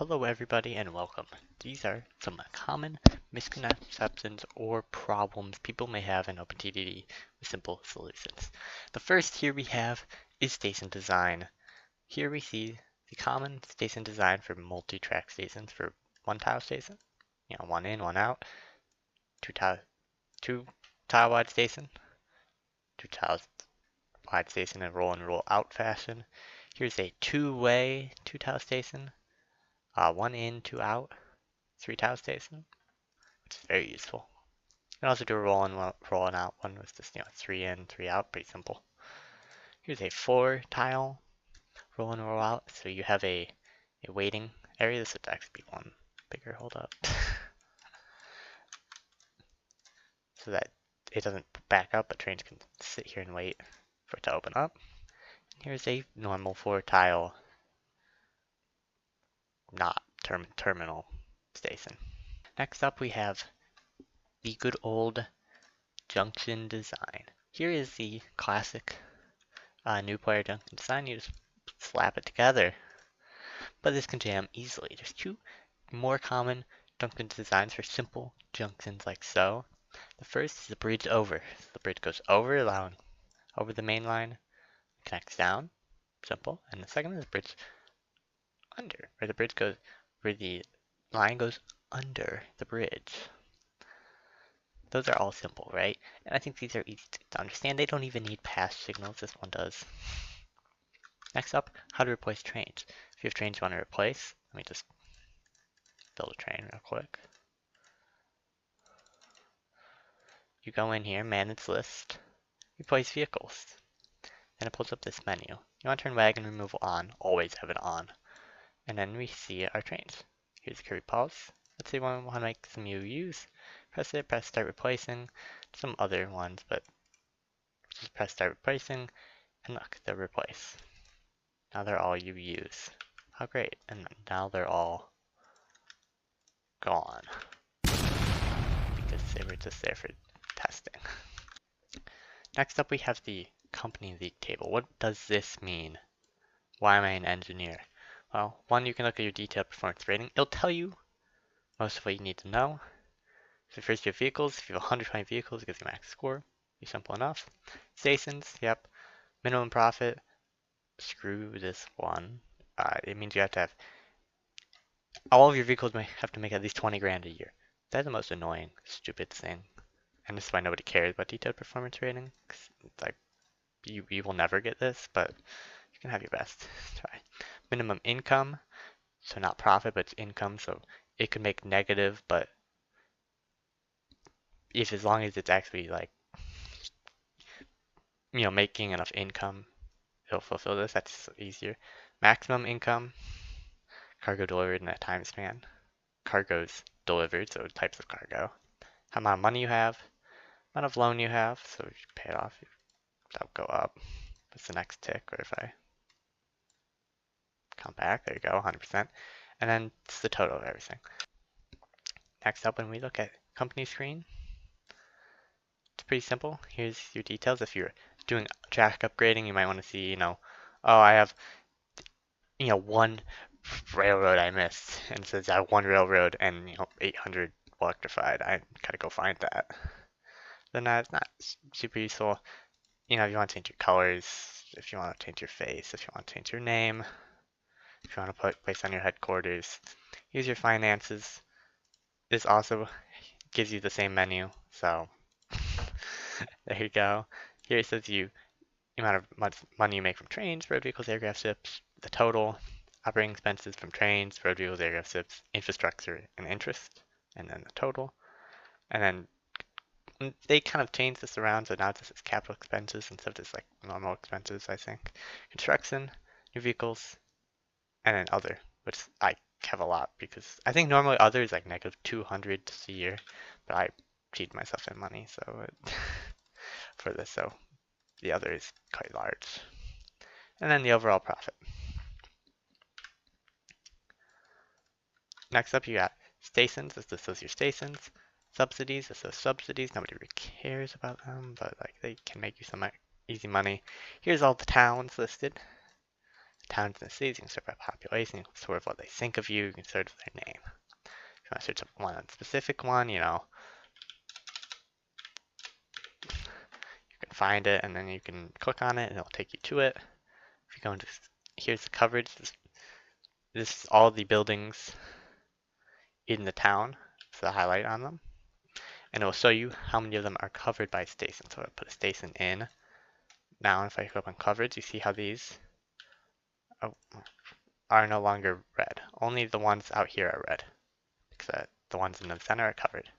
Hello everybody and welcome. These are some common misconceptions or problems people may have in OpenTTD with simple solutions. The first here we have is station design. Here we see the common station design for multi-track stations for one tile station. One in, one out, two tile wide station, two tiles wide station in roll out fashion. Here's a two-way two tile station. One in, two out, three tile station, which is very useful. You can also do a roll in, roll and out one with just, three in, three out, pretty simple. Here's a four tile roll in, roll out, so you have a waiting area. This would actually be one bigger, hold up. So that it doesn't back up, but trains can sit here and wait for it to open up. Here's a normal four tile, not terminal station. Next up we have the good old Junction Design. Here is the classic new player Junction Design. You just slap it together, but this can jam easily. There's two more common Junction designs for simple junctions like so. The first is the bridge over. So the bridge goes over, allowing over the main line, connects down, simple. And the second is the bridge under, where the line goes under the bridge. Those are all simple, right? And I think these are easy to understand. They don't even need pass signals. This one does. Next up, how to replace trains. If you have trains you want to replace, let me just build a train real quick. You go in here, manage list, replace vehicles. Then it pulls up this menu. You want to turn wagon removal on, always have it on. And then we see our trains. Here's the curvy pulse. Let's say we want to make some UUs. Press it, press start replacing. Some other ones, but just press start replacing, and look, they're replaced. Now they're all UUs. How great. And now they're all gone. Because they were just there for testing. Next up we have the company league table. What does this mean? Why am I an engineer? Well, one, you can look at your detailed performance rating. It'll tell you most of what you need to know. So first you have vehicles. If you have 120 vehicles, it gives you max score. Be simple enough. Stations, yep. Minimum profit. Screw this one. It means you have to have all of your vehicles may have to make at least 20 grand a year. That's the most annoying, stupid thing. And this is why nobody cares about detailed performance rating. It's like, you will never get this, but you can have your best try. Minimum income, so not profit, but it's income, so it could make negative, but if as long as it's actually like, making enough income, it'll fulfill this. That's easier. Maximum income, cargo delivered in that time span. Cargo's delivered, so types of cargo. How amount of money you have, amount of loan you have, so if you pay it off, that'll go up. That's the next tick, or if I come back, there you go, 100%. And then it's the total of everything. Next up, when we look at company screen, it's pretty simple. Here's your details. If you're doing track upgrading, you might want to see, oh, I have, one railroad I missed, and it says I have one railroad and 800 electrified. I gotta go find that. Then that's not super useful. If you want to change your colors, if you want to change your face, if you want to change your name, if you want to put place on your headquarters. Use your finances. This also gives you the same menu, so there you go. Here it says the amount of money you make from trains, road vehicles, aircraft, ships, the total, operating expenses from trains, road vehicles, aircraft, ships, infrastructure, and interest, and then the total. And then they kind of changed this around, so now this is capital expenses instead of just like normal expenses, I think. Construction, new vehicles, and then other, which I have a lot because I think normally other is like negative 200 just a year, but I cheat myself in money, so for this, so the other is quite large. And then the overall profit. Next up, you got stations. This is your stations. Subsidies. This is subsidies. Nobody really cares about them, but like they can make you some easy money. Here's all the towns listed. towns and cities, you can sort by population, you can sort of what they think of you, you can sort of their name. If you want to search one on a specific one, you know, you can find it and then you can click on it and it'll take you to it. If you go into, here's the coverage, this is all the buildings in the town, so the highlight on them. And it will show you how many of them are covered by a station. So I'll put a station in. Now if I click on coverage, you see how these are no longer red. Only the ones out here are red, because the ones in the center are covered.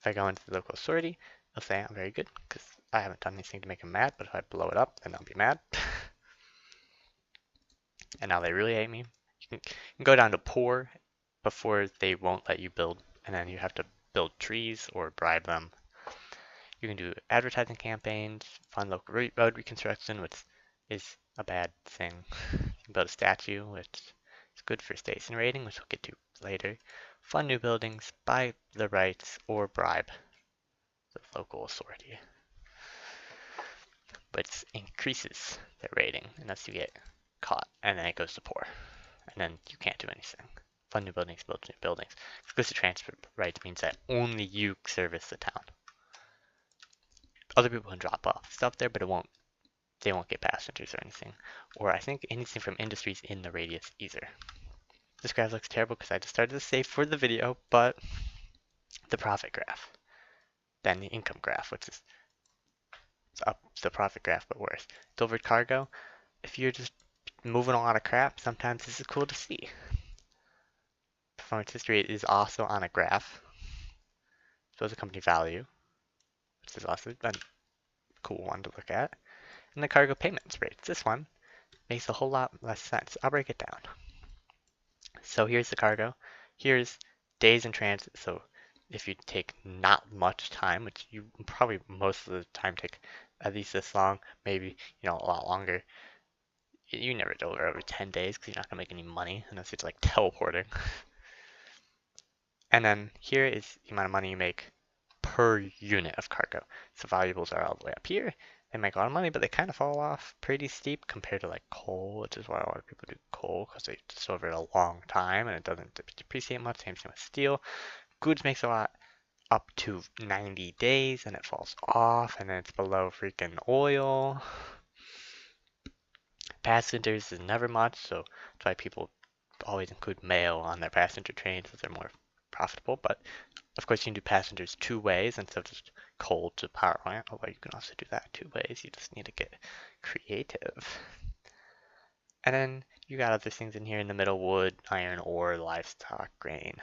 If I go into the local authority, it'll say I'm very good, because I haven't done anything to make them mad, but if I blow it up, then they'll be mad. And now they really hate me. You can go down to poor before they won't let you build, and then you have to build trees or bribe them. You can do advertising campaigns, fund local road reconstruction, which is a bad thing. You can build a statue, which is good for station rating, which we'll get to later. Fund new buildings, buy the rights, or bribe the local authority. But it increases their rating unless you get caught, and then it goes to poor. And then you can't do anything. Fund new buildings, build new buildings. Exclusive transfer rights means that only you service the town. Other people can drop off stuff there, but they won't get passengers or anything. Or I think anything from industries in the radius either. This graph looks terrible because I just started to save for the video, but the profit graph. Then the income graph, which is up the profit graph, but worse. Delivered cargo, if you're just moving a lot of crap, sometimes this is cool to see. Performance history is also on a graph. So is the company value, which is also a cool one to look at. And the cargo payments rates. This one makes a whole lot less sense. I'll break it down. So here's the cargo. Here's days in transit. So if you take not much time, which you probably most of the time take at least this long, maybe a lot longer. You never deliver over 10 days because you're not gonna make any money unless it's like teleporting. And then here is the amount of money you make per unit of cargo. So valuables are all the way up here. They make a lot of money, but they kind of fall off pretty steep compared to like coal, which is why a lot of people do coal because they store it a long time and it doesn't depreciate much. Same thing with steel. Goods makes a lot up to 90 days and it falls off and then it's below freaking oil. Passengers is never much, so that's why people always include mail on their passenger trains because they're more profitable. But of course, you can do passengers two ways instead of just coal to power plant, although you can also do that two ways. You just need to get creative. And then you got other things in here in the middle: wood, iron ore, livestock, grain,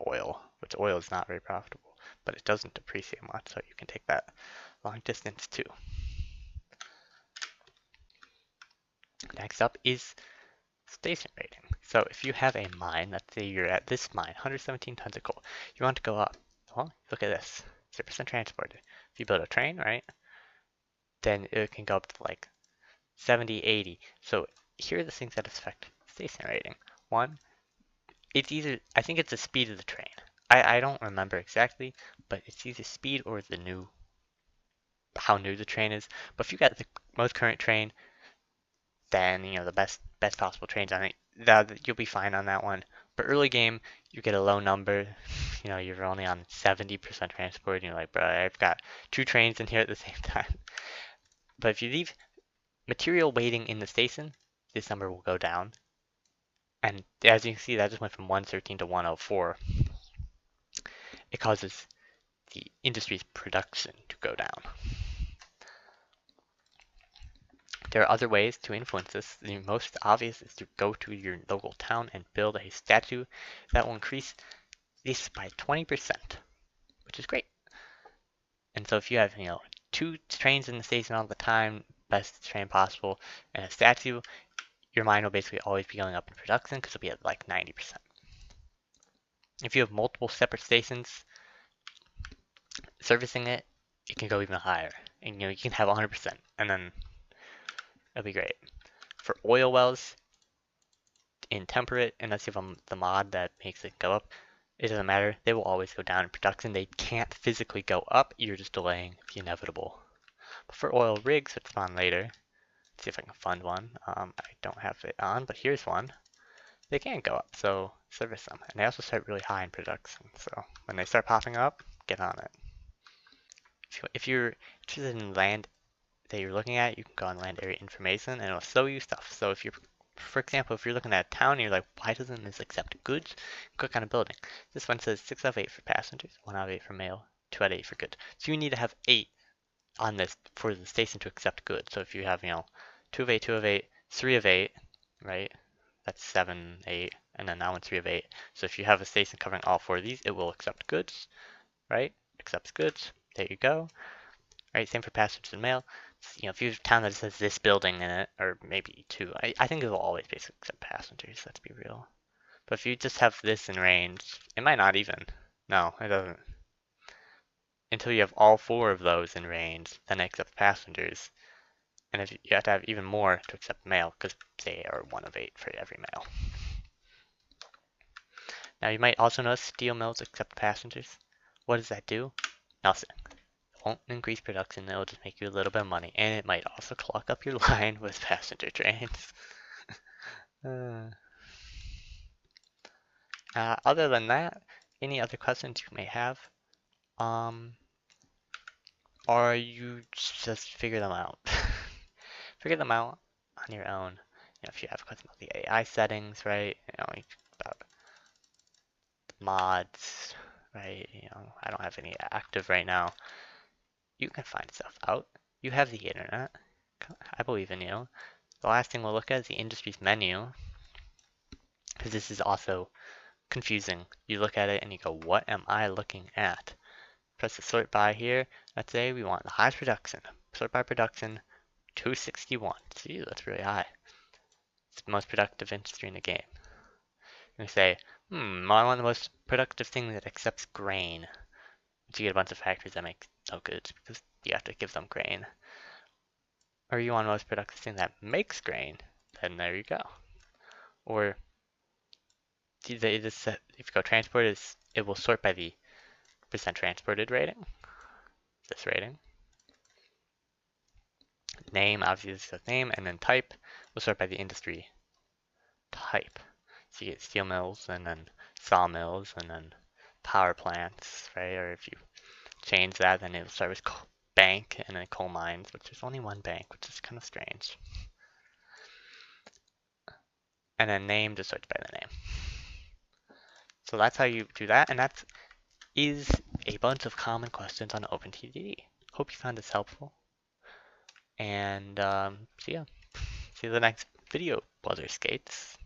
oil, which oil is not very profitable, but it doesn't depreciate much, so you can take that long distance too. Next up is station rating. So if you have a mine, let's say you're at this mine, 117 tons of coal, you want to go up. Well, look at this, 0% transported. If you build a train, right, then it can go up to like 70, 80. So here are the things that affect station rating. One, it's either, I think it's the speed of the train. I don't remember exactly, but it's either speed or how new the train is. But if you got the most current train, then the best possible trains on it, you'll be fine on that one. But early game, you get a low number. You're only on 70% transport, and you're like, bro, I've got 2 trains in here at the same time. But if you leave material waiting in the station, this number will go down. And as you can see, that just went from 113 to 104. It causes the industry's production to go down. There are other ways to influence this. The most obvious is to go to your local town and build a statue that will increase this by 20%, which is great. And so if you have, 2 trains in the station all the time, best train possible, and a statue, your mine will basically always be going up in production because it'll be at like 90%. If you have multiple separate stations servicing it, it can go even higher. And you can have 100%, and then it'll be great. For oil wells, in temperate, unless you have the mod that makes it go up, it doesn't matter. They will always go down in production. They can't physically go up. You're just delaying the inevitable. But for oil rigs, which spawn later, see if I can find one. I don't have it on, but here's one. They can go up, so service them. And they also start really high in production, so when they start popping up, get on it. If you're interested in land that you're looking at, you can go on land area information and it'll show you stuff. So if you're, for example, if you're looking at a town and you're like, why doesn't this accept goods? Click on a building. This one says 6 out of 8 for passengers, 1 out of 8 for mail, 2 out of 8 for goods. So you need to have 8 on this for the station to accept goods. So if you have, 2 of 8, 2 of 8, 3 of 8, right? That's 7, 8, and then that one's 3 of 8. So if you have a station covering all 4 of these, it will accept goods, right? Accepts goods. There you go. Right, same for passengers and mail. If you have a town that says this building in it, or maybe 2, I think it will always basically accept passengers, let's be real. But if you just have this in range, it might not even. No, it doesn't. Until you have all 4 of those in range, then it accepts passengers. And if you have to have even more to accept mail, because they are 1 of 8 for every mail. Now you might also notice steel mills accept passengers. What does that do? Nothing. Won't increase production, it'll just make you a little bit of money, and it might also clog up your line with passenger trains. Other than that, any other questions you may have, or you just figure them out. Figure them out on your own. If you have a question about the AI settings, right? About mods, right? I don't have any active right now. You can find stuff out. You have the internet. I believe in you. The last thing we'll look at is the industries menu, because this is also confusing. You look at it and you go, what am I looking at? Press the sort by here. Let's say we want the highest production. Sort by production, 261. See, that's really high. It's the most productive industry in the game. You say, I want the most productive thing that accepts grain. But you get a bunch of factories that make no goods because you have to give them grain. Or you want the most productive thing that makes grain, then there you go. Or if you go transport, it will sort by the percent transported rating. This rating. Name, obviously this is the name, and then type will sort by the industry type. So you get steel mills, and then sawmills, and then power plants, right? Or if you change that, then it'll start with bank and then coal mines, which there's only one bank, which is kind of strange. And then name just sorts by the name. So that's how you do that, and that is a bunch of common questions on OpenTTD. Hope you found this helpful. And see ya. See you in the next video, Brother Skates.